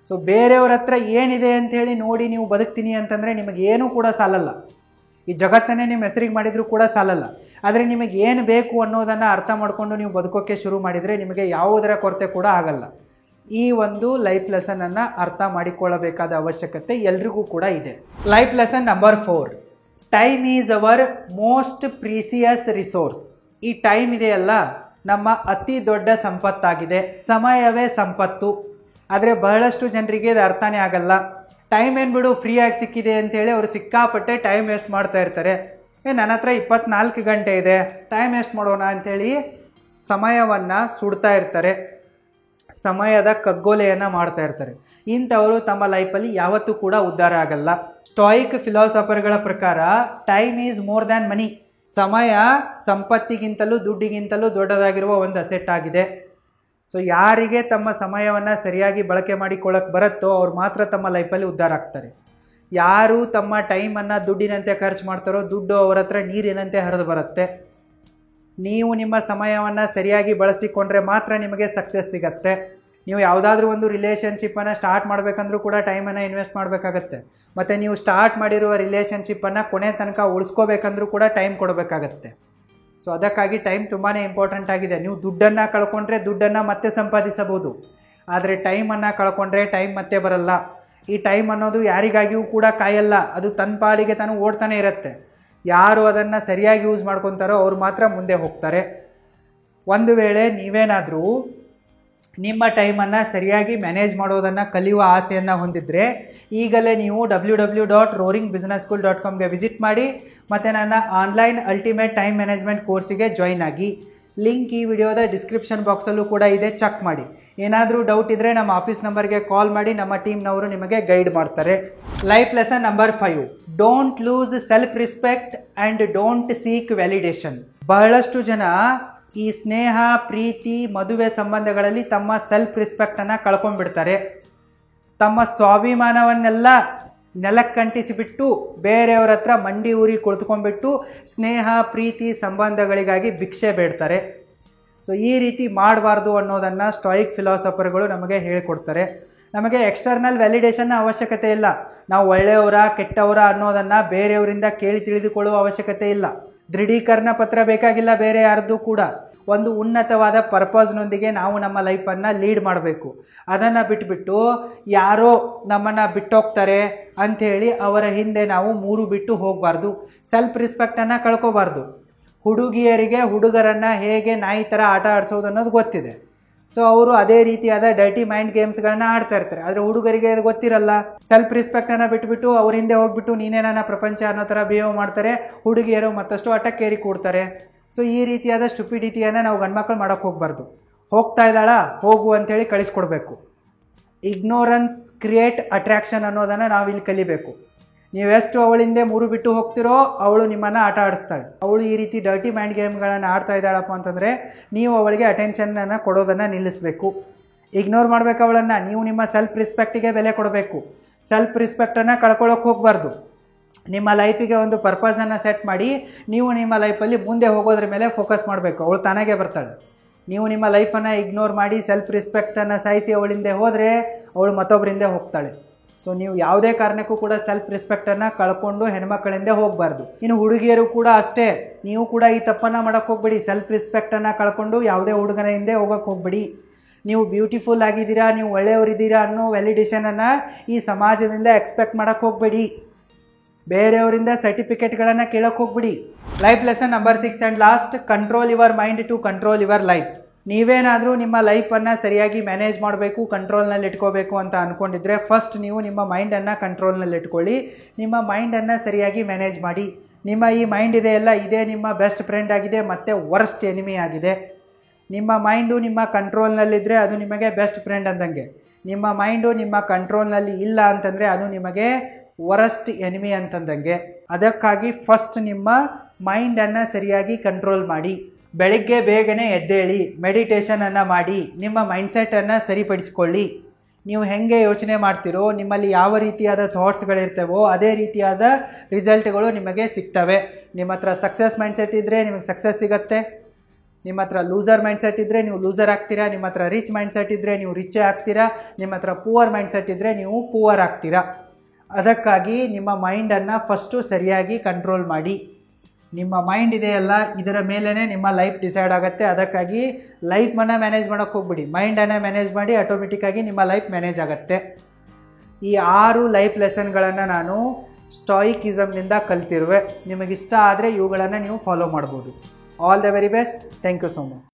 ಸೊ ಬೇರೆಯವ್ರ ಹತ್ರ ಏನಿದೆ ಅಂಥೇಳಿ ನೋಡಿ ನೀವು ಬದುಕ್ತೀನಿ ಅಂತಂದರೆ ನಿಮಗೇನೂ ಕೂಡ ಸಾಲಲ್ಲ. ಈ ಜಗತ್ತನ್ನೇ ನಿಮ್ಮ ಹೆಸರಿಗೆ ಮಾಡಿದರೂ ಕೂಡ ಸಾಲಲ್ಲ. ಆದರೆ ನಿಮಗೆ ಏನು ಬೇಕು ಅನ್ನೋದನ್ನು ಅರ್ಥ ಮಾಡಿಕೊಂಡು ನೀವು ಬದುಕೋಕ್ಕೆ ಶುರು ಮಾಡಿದರೆ ನಿಮಗೆ ಯಾವುದರ ಕೊರತೆ ಕೂಡ ಆಗಲ್ಲ. ಈ ಒಂದು ಲೈಫ್ ಲೆಸನನ್ನು ಅರ್ಥ ಮಾಡಿಕೊಳ್ಳಬೇಕಾದ ಅವಶ್ಯಕತೆ ಎಲ್ರಿಗೂ ಕೂಡ ಇದೆ. Life lesson number 4, time is our most precious resource. ಈ ಟೈಮ್ ಇದೆಯಲ್ಲ ನಮ್ಮ ಅತಿ ದೊಡ್ಡ ಸಂಪತ್ತಾಗಿದೆ. ಸಮಯವೇ ಸಂಪತ್ತು. ಆದರೆ ಬಹಳಷ್ಟು ಜನರಿಗೆ ಇದು ಅರ್ಥನೇ ಆಗಲ್ಲ. ಟೈಮ್ ಏನು ಬಿಡು ಫ್ರೀಯಾಗಿ ಸಿಕ್ಕಿದೆ ಅಂತೇಳಿ ಅವರು ಸಿಕ್ಕಾಪಟ್ಟೆ ಟೈಮ್ ವೇಸ್ಟ್ ಮಾಡ್ತಾ ಇರ್ತಾರೆ. ನನ್ನ ಹತ್ರ 24 ಗಂಟೆ ಇದೆ, ಟೈಮ್ ವೇಸ್ಟ್ ಮಾಡೋಣ ಅಂಥೇಳಿ ಸಮಯವನ್ನು ಸುಡ್ತಾ ಇರ್ತಾರೆ, ಸಮಯದ ಕಗ್ಗೊಲೆಯನ್ನು ಮಾಡ್ತಾ ಇರ್ತಾರೆ. ಇಂಥವರು ತಮ್ಮ ಲೈಫಲ್ಲಿ ಯಾವತ್ತೂ ಕೂಡ ಉದ್ಧಾರ ಆಗಲ್ಲ. ಸ್ಟಾಯಿಕ್ ಫಿಲಾಸಫರ್ಗಳ ಪ್ರಕಾರ ಟೈಮ್ ಈಸ್ ಮೋರ್ ದ್ಯಾನ್ ಮನಿ. ಸಮಯ ಸಂಪತ್ತಿಗಿಂತಲೂ ದುಡ್ಡಿಗಿಂತಲೂ ದೊಡ್ಡದಾಗಿರುವ ಒಂದು ಅಸೆಟ್ ಆಗಿದೆ. ಸೊ ಯಾರಿಗೆ ತಮ್ಮ ಸಮಯವನ್ನು ಸರಿಯಾಗಿ ಬಳಕೆ ಮಾಡಿಕೊಳ್ಳಕ್ಕೆ ಬರುತ್ತೋ ಅವ್ರು ಮಾತ್ರ ತಮ್ಮ ಲೈಫಲ್ಲಿ ಉದ್ಧಾರ ಆಗ್ತಾರೆ. ಯಾರು ತಮ್ಮ ಟೈಮನ್ನು ದುಡ್ಡಿನಂತೆ ಖರ್ಚು ಮಾಡ್ತಾರೋ ದುಡ್ಡು ಅವರ ಹತ್ರ ನೀರಿನಂತೆ ಹರಿದು ಬರುತ್ತೆ. ನೀವು ನಿಮ್ಮ ಸಮಯವನ್ನು ಸರಿಯಾಗಿ ಬಳಸಿಕೊಂಡ್ರೆ ಮಾತ್ರ ನಿಮಗೆ ಸಕ್ಸಸ್ ಸಿಗತ್ತೆ. ನೀವು ಯಾವುದಾದ್ರೂ ಒಂದು ರಿಲೇಷನ್ಶಿಪ್ಪನ್ನು ಸ್ಟಾರ್ಟ್ ಮಾಡಬೇಕಂದ್ರೂ ಕೂಡ ಟೈಮನ್ನು ಇನ್ವೆಸ್ಟ್ ಮಾಡಬೇಕಾಗತ್ತೆ. ಮತ್ತು ನೀವು ಸ್ಟಾರ್ಟ್ ಮಾಡಿರುವ ರಿಲೇಷನ್ಶಿಪ್ಪನ್ನು ಕೊನೆ ತನಕ ಉಳಿಸ್ಕೋಬೇಕಂದ್ರೂ ಕೂಡ ಟೈಮ್ ಕೊಡಬೇಕಾಗತ್ತೆ. ಸೊ ಅದಕ್ಕಾಗಿ ಟೈಮ್ ತುಂಬಾ ಇಂಪಾರ್ಟೆಂಟ್ ಆಗಿದೆ. ನೀವು ದುಡ್ಡನ್ನು ಕಳ್ಕೊಂಡ್ರೆ ದುಡ್ಡನ್ನು ಮತ್ತೆ ಸಂಪಾದಿಸಬಹುದು, ಆದರೆ ಟೈಮನ್ನು ಕಳ್ಕೊಂಡ್ರೆ ಟೈಮ್ ಮತ್ತೆ ಬರಲ್ಲ. ಈ ಟೈಮ್ ಅನ್ನೋದು ಯಾರಿಗಾಗಿಯೂ ಕೂಡ ಕಾಯಲ್ಲ, ಅದು ತನ್ನ ಪಾಲಿಗೆ ತಾನು ಓಡ್ತಾನೆ ಇರುತ್ತೆ. ಯಾರು ಅದನ್ನು ಸರಿಯಾಗಿ ಯೂಸ್ ಮಾಡ್ಕೊತಾರೋ ಅವ್ರು ಮಾತ್ರ ಮುಂದೆ ಹೋಗ್ತಾರೆ. ಒಂದು ವೇಳೆ ನೀವೇನಾದರೂ ನಿಮ್ಮ ಟೈಮನ್ನು ಸರಿಯಾಗಿ ಮ್ಯಾನೇಜ್ ಮಾಡೋದನ್ನು ಕಲಿಯುವ ಆಸೆಯನ್ನು ಹೊಂದಿದ್ರೆ ಈಗಲೇ ನೀವು www.roaringbusinessschool.comಗೆ ವಿಸಿಟ್ ಮಾಡಿ ಮತ್ತು ನನ್ನ ಆನ್ಲೈನ್ ಅಲ್ಟಿಮೇಟ್ ಟೈಮ್ ಮ್ಯಾನೇಜ್ಮೆಂಟ್ ಕೋರ್ಸಿಗೆ ಜಾಯಿನ್ ಆಗಿ. ಲಿಂಕ್ ಈ ವಿಡಿಯೋದ ಡಿಸ್ಕ್ರಿಪ್ಷನ್ ಬಾಕ್ಸಲ್ಲೂ ಕೂಡ ಇದೆ, ಚೆಕ್ ಮಾಡಿ. ಏನಾದರೂ ಡೌಟ್ ಇದ್ದರೆ ನಮ್ಮ ಆಫೀಸ್ ನಂಬರ್ಗೆ ಕಾಲ್ ಮಾಡಿ, ನಮ್ಮ ಟೀಮ್ನವರು ನಿಮಗೆ ಗೈಡ್ ಮಾಡ್ತಾರೆ. Life lesson number 5, don't lose self respect and don't seek validation. ಬಹಳಷ್ಟು ಜನ ಈ ಸ್ನೇಹ, ಪ್ರೀತಿ, ಮದುವೆ ಸಂಬಂಧಗಳಲ್ಲಿ ತಮ್ಮ ಸೆಲ್ಫ್ ರೆಸ್ಪೆಕ್ಟನ್ನು ಕಳ್ಕೊಂಡ್ಬಿಡ್ತಾರೆ. ತಮ್ಮ ಸ್ವಾಭಿಮಾನವನ್ನೆಲ್ಲ ನೆಲಕ್ಕಂಟಿಸಿಬಿಟ್ಟು ಬೇರೆಯವ್ರ ಹತ್ರ ಮಂಡಿ ಊರಿ ಕುಳಿತುಕೊಂಡ್ಬಿಟ್ಟು ಸ್ನೇಹ, ಪ್ರೀತಿ, ಸಂಬಂಧಗಳಿಗಾಗಿ ಭಿಕ್ಷೆ ಬೇಡ್ತಾರೆ. ಸೊ ಈ ರೀತಿ ಮಾಡಬಾರ್ದು ಅನ್ನೋದನ್ನು ಸ್ಟಾಯಿಕ್ ಫಿಲಾಸಫರ್ಗಳು ನಮಗೆ ಹೇಳಿಕೊಡ್ತಾರೆ. ನಮಗೆ ಎಕ್ಸ್ಟರ್ನಲ್ ವ್ಯಾಲಿಡೇಷನ್ನ ಅವಶ್ಯಕತೆ ಇಲ್ಲ. ನಾವು ಒಳ್ಳೆಯವರ ಕೆಟ್ಟವರ ಅನ್ನೋದನ್ನು ಬೇರೆಯವರಿಂದ ಕೇಳಿ ತಿಳಿದುಕೊಳ್ಳುವ ಅವಶ್ಯಕತೆ ಇಲ್ಲ. ದೃಢೀಕರಣ ಪತ್ರ ಬೇಕಾಗಿಲ್ಲ ಬೇರೆ ಯಾರ್ದು ಕೂಡ. ಒಂದು ಉನ್ನತವಾದ ಪರ್ಪಸ್ನೊಂದಿಗೆ ನಾವು ನಮ್ಮ ಲೈಫನ್ನು ಲೀಡ್ ಮಾಡಬೇಕು. ಅದನ್ನು ಬಿಟ್ಬಿಟ್ಟು ಯಾರೋ ನಮ್ಮನ್ನು ಬಿಟ್ಟೋಗ್ತಾರೆ ಅಂಥೇಳಿ ಅವರ ಹಿಂದೆ ನಾವು ಮೂರು ಬಿಟ್ಟು ಹೋಗಬಾರ್ದು. ಸೆಲ್ಫ್ ರೆಸ್ಪೆಕ್ಟನ್ನು ಕಳ್ಕೋಬಾರ್ದು. ಹುಡುಗಿಯರಿಗೆ ಹುಡುಗರನ್ನು ಹೇಗೆ ನಾಯಿ ಥರ ಆಟ ಆಡಿಸೋದು ಅನ್ನೋದು ಗೊತ್ತಿದೆ. ಸೊ ಅವರು ಅದೇ ರೀತಿಯಾದ ಡರ್ಟಿ ಮೈಂಡ್ ಗೇಮ್ಸ್ಗಳನ್ನ ಆಡ್ತಾ ಇರ್ತಾರೆ. ಆದರೆ ಹುಡುಗರಿಗೆ ಅದು ಗೊತ್ತಿರಲ್ಲ. ಸೆಲ್ಫ್ ರೆಸ್ಪೆಕ್ಟನ್ನು ಬಿಟ್ಬಿಟ್ಟು ಅವ್ರ ಹಿಂದೆ ಹೋಗ್ಬಿಟ್ಟು ನೀನೇ ನನ್ನ ಪ್ರಪಂಚ ಅನ್ನೋ ಥರ ಬಿಹೇವ್ ಮಾಡ್ತಾರೆ. ಹುಡುಗಿಯರು ಮತ್ತಷ್ಟು ಅಟಕ್ಕೇರಿ ಕೂಡ್ತಾರೆ. ಸೊ ಈ ರೀತಿಯಾದ ಸ್ಟುಪಿಡಿಟಿಯನ್ನು ನಾವು ಗಂಡ್ಮಕ್ಳು ಮಾಡೋಕ್ಕೆ ಹೋಗಬಾರ್ದು. ಹೋಗ್ತಾ ಇದ್ದಾಳಾ ಹೋಗು ಅಂಥೇಳಿ ಕಳಿಸ್ಕೊಡ್ಬೇಕು. ಇಗ್ನೋರೆನ್ಸ್ ಕ್ರಿಯೇಟ್ ಅಟ್ರಾಕ್ಷನ್ ಅನ್ನೋದನ್ನು ನಾವು ಇಲ್ಲಿ ಕಲಿಬೇಕು. ನೀವೆಷ್ಟು ಅವಳಿಂದ ಮೂರು ಬಿಟ್ಟು ಹೋಗ್ತಿರೋ ಅವಳು ನಿಮ್ಮನ್ನು ಆಟ ಆಡಿಸ್ತಾಳೆ. ಅವಳು ಈ ರೀತಿ ಡರ್ಟಿ ಮೈಂಡ್ ಗೇಮ್ಗಳನ್ನು ಆಡ್ತಾ ಇದ್ದಾಳಪ್ಪ ಅಂತಂದರೆ ನೀವು ಅವಳಿಗೆ ಅಟೆನ್ಷನನ್ನು ಕೊಡೋದನ್ನು ನಿಲ್ಲಿಸಬೇಕು. ಇಗ್ನೋರ್ ಮಾಡಬೇಕು ಅವಳನ್ನು. ನೀವು ನಿಮ್ಮ ಸೆಲ್ಫ್ ರೆಸ್ಪೆಕ್ಟಿಗೆ ಬೆಲೆ ಕೊಡಬೇಕು. ಸೆಲ್ಫ್ ರೆಸ್ಪೆಕ್ಟನ್ನು ಕಳ್ಕೊಳ್ಳೋಕೆ ಹೋಗಬಾರ್ದು. ನಿಮ್ಮ ಲೈಫಿಗೆ ಒಂದು ಪರ್ಪಸನ್ನು ಸೆಟ್ ಮಾಡಿ ನೀವು ನಿಮ್ಮ ಲೈಫಲ್ಲಿ ಮುಂದೆ ಹೋಗೋದ್ರ ಮೇಲೆ ಫೋಕಸ್ ಮಾಡಬೇಕು. ಅವಳು ತಾನಾಗೆ ಬರ್ತಾಳೆ. ನೀವು ನಿಮ್ಮ ಲೈಫನ್ನು ಇಗ್ನೋರ್ ಮಾಡಿ ಸೆಲ್ಫ್ ರೆಸ್ಪೆಕ್ಟನ್ನು ಸಾಯಿಸಿ ಅವಳಿಂದ ಹೋದರೆ ಅವಳು ಮತ್ತೊಬ್ಬರಿಂದ ಹೋಗ್ತಾಳೆ. ಸೊ ನೀವು ಯಾವುದೇ ಕಾರಣಕ್ಕೂ ಕೂಡ ಸೆಲ್ಫ್ ರೆಸ್ಪೆಕ್ಟನ್ನು ಕಳ್ಕೊಂಡು ಹೆಣ್ಮಕ್ಕಳಿಂದ ಹೋಗಬಾರ್ದು. ಇನ್ನು ಹುಡುಗಿಯರು ಕೂಡ ಅಷ್ಟೇ. ನೀವು ಕೂಡ ಈ ತಪ್ಪನ್ನು ಮಾಡೋಕ್ಕೆ ಹೋಗ್ಬೇಡಿ. ಸೆಲ್ಫ್ ರೆಸ್ಪೆಕ್ಟನ್ನು ಕಳ್ಕೊಂಡು ಯಾವುದೇ ಹುಡುಗನ ಹಿಂದೆ ಹೋಗೋಕ್ಕೆ ಹೋಗ್ಬೇಡಿ. ನೀವು ಬ್ಯೂಟಿಫುಲ್ ಆಗಿದ್ದೀರಾ, ನೀವು ಒಳ್ಳೆಯವರಿದ್ದೀರಾ ಅನ್ನೋ ವ್ಯಾಲಿಡೇಷನನ್ನು ಈ ಸಮಾಜದಿಂದ ಎಕ್ಸ್ಪೆಕ್ಟ್ ಮಾಡೋಕ್ಕೆ ಹೋಗಬೇಡಿ. ಬೇರೆಯವರಿಂದ ಸರ್ಟಿಫಿಕೇಟ್ಗಳನ್ನು ಕೇಳೋಕ್ಕೆ ಹೋಗ್ಬಿಡಿ. Life lesson number 6 and last, control your mind to control your life. ನೀವೇನಾದರೂ ನಿಮ್ಮ ಲೈಫನ್ನು ಸರಿಯಾಗಿ ಮ್ಯಾನೇಜ್ ಮಾಡಬೇಕು, ಕಂಟ್ರೋಲ್ನಲ್ಲಿ ಇಟ್ಕೋಬೇಕು ಅಂತ ಅಂದ್ಕೊಂಡಿದ್ರೆ ಫಸ್ಟ್ ನೀವು ನಿಮ್ಮ ಮೈಂಡನ್ನು ಕಂಟ್ರೋಲ್ನಲ್ಲಿ ಇಟ್ಕೊಳ್ಳಿ. ನಿಮ್ಮ ಮೈಂಡನ್ನು ಸರಿಯಾಗಿ ಮ್ಯಾನೇಜ್ ಮಾಡಿ. ನಿಮ್ಮ ಈ ಮೈಂಡ್ ಇದೆಯಲ್ಲ, ಇದೇ ನಿಮ್ಮ ಬೆಸ್ಟ್ ಫ್ರೆಂಡ್ ಆಗಿದೆ ಮತ್ತು ವರ್ಸ್ಟ್ ಎನಿಮಿ ಆಗಿದೆ. ನಿಮ್ಮ ಮೈಂಡು ನಿಮ್ಮ ಕಂಟ್ರೋಲ್ನಲ್ಲಿದ್ದರೆ ಅದು ನಿಮಗೆ ಬೆಸ್ಟ್ ಫ್ರೆಂಡ್ ಅಂದಂಗೆ. ನಿಮ್ಮ ಮೈಂಡು ನಿಮ್ಮ ಕಂಟ್ರೋಲ್ನಲ್ಲಿ ಇಲ್ಲ ಅಂತಂದರೆ ಅದು ನಿಮಗೆ ವರ್ಸ್ಟ್ ಎನಿಮಿ ಅಂತಂದಂಗೆ. ಅದಕ್ಕಾಗಿ ಫಸ್ಟ್ ನಿಮ್ಮ ಮೈಂಡನ್ನು ಸರಿಯಾಗಿ ಕಂಟ್ರೋಲ್ ಮಾಡಿ. ಬೆಳಿಗ್ಗೆ ಬೇಗನೆ ಎದ್ದೇಳಿ, ಮೆಡಿಟೇಷನನ್ನು ಮಾಡಿ, ನಿಮ್ಮ ಮೈಂಡ್ಸೆಟ್ಟನ್ನು ಸರಿಪಡಿಸ್ಕೊಳ್ಳಿ. ನೀವು ಹೇಗೆ ಯೋಚನೆ ಮಾಡ್ತೀರೋ, ನಿಮ್ಮಲ್ಲಿ ಯಾವ ರೀತಿಯಾದ ಥಾಟ್ಸ್ಗಳಿರ್ತವೋ ಅದೇ ರೀತಿಯಾದ ರಿಸಲ್ಟ್ಗಳು ನಿಮಗೆ ಸಿಗ್ತವೆ. ನಿಮ್ಮ ಹತ್ರ ಸಕ್ಸಸ್ ಮೈಂಡ್ಸೆಟ್ ಇದ್ದರೆ ನಿಮಗೆ ಸಕ್ಸಸ್ ಸಿಗುತ್ತೆ. ನಿಮ್ಮ ಹತ್ರ ಲೂಸರ್ ಮೈಂಡ್ಸೆಟ್ ಇದ್ದರೆ ನೀವು ಲೂಸರ್ ಆಗ್ತೀರಾ. ನಿಮ್ಮ ಹತ್ರ ರಿಚ್ ಮೈಂಡ್ಸೆಟ್ ಇದ್ದರೆ ನೀವು ರಿಚ್ಚೇ ಆಗ್ತೀರಾ. ನಿಮ್ಮ ಹತ್ರ ಪೂವರ್ ಮೈಂಡ್ಸೆಟ್ ಇದ್ದರೆ ನೀವು ಪೂವರ್ ಆಗ್ತೀರಾ. ಅದಕ್ಕಾಗಿ ನಿಮ್ಮ ಮೈಂಡನ್ನು ಫಸ್ಟು ಸರಿಯಾಗಿ ಕಂಟ್ರೋಲ್ ಮಾಡಿ. ನಿಮ್ಮ ಮೈಂಡ್ ಇದೆಯಲ್ಲ, ಇದರ ಮೇಲೇ ನಿಮ್ಮ ಲೈಫ್ ಡಿಸೈಡ್ ಆಗುತ್ತೆ. ಅದಕ್ಕಾಗಿ ಲೈಫನ್ನು ಮ್ಯಾನೇಜ್ ಮಾಡೋಕ್ಕೆ ಹೋಗ್ಬಿಡಿ. ಮೈಂಡನ್ನು ಮ್ಯಾನೇಜ್ ಮಾಡಿ, ಆಟೋಮೆಟಿಕ್ಕಾಗಿ ನಿಮ್ಮ ಲೈಫ್ ಮ್ಯಾನೇಜ್ ಆಗುತ್ತೆ. ಈ 6 ಲೈಫ್ ಲೆಸನ್ಗಳನ್ನು ನಾನು ಸ್ಟಾಯಿಕಿಸಮ್ನಿಂದ ಕಲ್ತಿರುವೆ. ನಿಮಗಿಷ್ಟ ಆದರೆ ಇವುಗಳನ್ನು ನೀವು ಫಾಲೋ ಮಾಡ್ಬೋದು. All the very best. Thank you so much.